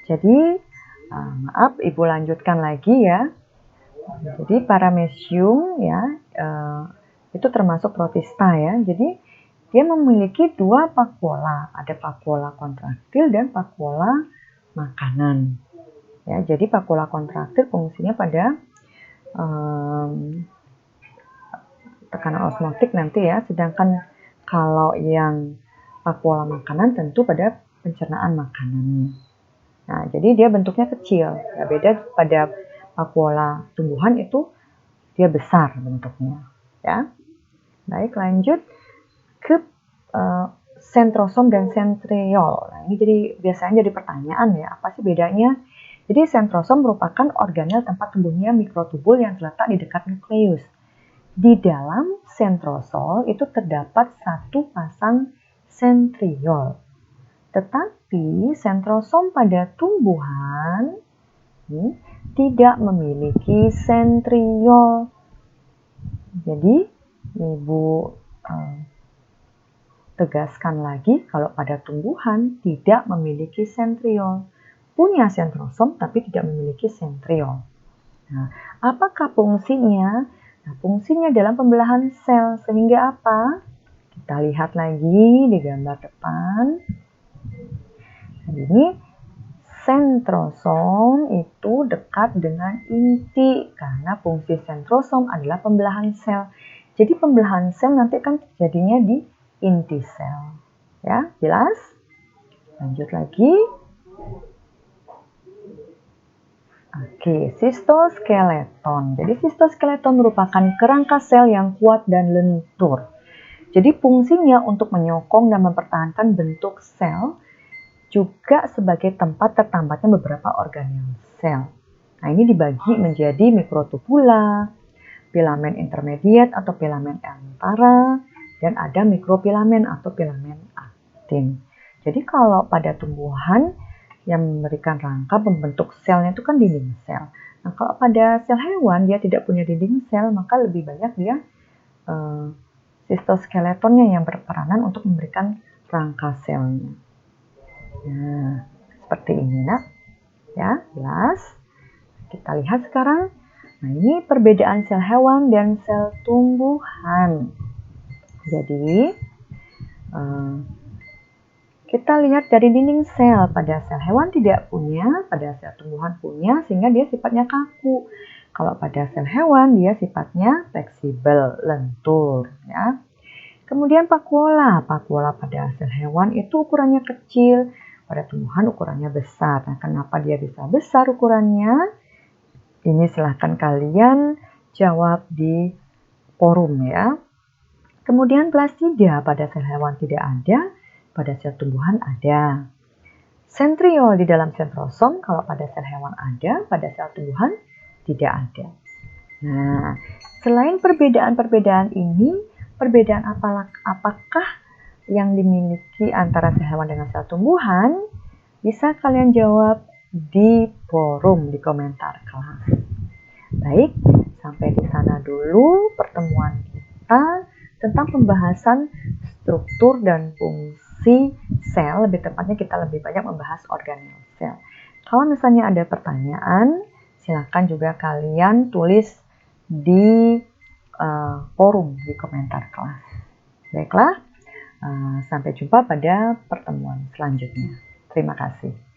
Jadi, maaf, Ibu lanjutkan lagi ya. Jadi paramecium ya, itu termasuk protista ya. Jadi dia memiliki dua vakuola, ada vakuola kontraktil dan vakuola makanan. Ya, jadi vakuola kontraktil fungsinya pada tekanan osmotik nanti ya, sedangkan kalau yang vakuola makanan tentu pada pencernaan makanan. Nah, jadi dia bentuknya kecil, ya, beda pada vakuola tumbuhan itu dia besar bentuknya. Ya, baik, lanjut ke sentrosom dan sentriol. Nah, ini jadi biasanya jadi pertanyaan ya, apa sih bedanya? Jadi sentrosom merupakan organel tempat tumbuhnya mikrotubul yang terletak di dekat nukleus. Di dalam sentrosol itu terdapat satu pasang sentriol. Tetapi sentrosom pada tumbuhan tidak memiliki sentriol. Jadi Ibu tegaskan lagi kalau pada tumbuhan tidak memiliki sentriol. Punya sentrosom tapi tidak memiliki sentriol. Nah, apakah fungsinya? Nah, fungsinya dalam pembelahan sel sehingga apa? Kita lihat lagi di gambar depan. Nah, ini sentrosom itu dekat dengan inti karena fungsi sentrosom adalah pembelahan sel. Jadi pembelahan sel nanti kan terjadinya di inti sel. Ya, jelas? Lanjut lagi. Oke, sistoskeleton. Jadi sistoskeleton merupakan kerangka sel yang kuat dan lentur. Jadi fungsinya untuk menyokong dan mempertahankan bentuk sel, juga sebagai tempat tertambatnya beberapa organel sel. Nah, ini dibagi menjadi mikrotubula, filamen intermediate atau filamen antara, dan ada mikrofilamen atau filamen aktin. Jadi kalau pada tumbuhan yang memberikan rangka membentuk selnya itu kan dinding sel. Nah, kalau pada sel hewan dia tidak punya dinding sel, maka lebih banyak dia sistoskeletonnya yang berperanan untuk memberikan rangka selnya. Nah, seperti ini nak. Ya, jelas. Kita lihat sekarang. Nah, ini perbedaan sel hewan dan sel tumbuhan. Jadi, kita lihat dari dinding sel, pada sel hewan tidak punya, pada sel tumbuhan punya, sehingga dia sifatnya kaku. Kalau pada sel hewan dia sifatnya fleksibel, lentur. Ya. Kemudian vakuola pada sel hewan itu ukurannya kecil, pada tumbuhan ukurannya besar. Nah, kenapa dia bisa besar ukurannya? Ini silahkan kalian jawab di forum ya. Kemudian plastida pada sel hewan tidak ada, pada sel tumbuhan ada. Sentriol di dalam sentrosom kalau pada sel hewan ada, pada sel tumbuhan tidak ada. Nah, selain perbedaan-perbedaan ini, perbedaan apakah yang dimiliki antara sel hewan dengan sel tumbuhan? Bisa kalian jawab di forum, di komentar kelas. Baik, sampai di sana dulu pertemuan kita tentang pembahasan struktur dan fungsi sel. Lebih tepatnya kita lebih banyak membahas organel sel. Kalau misalnya ada pertanyaan, silakan juga kalian tulis di forum, di komentar kelas. Baiklah, sampai jumpa pada pertemuan selanjutnya. Terima kasih.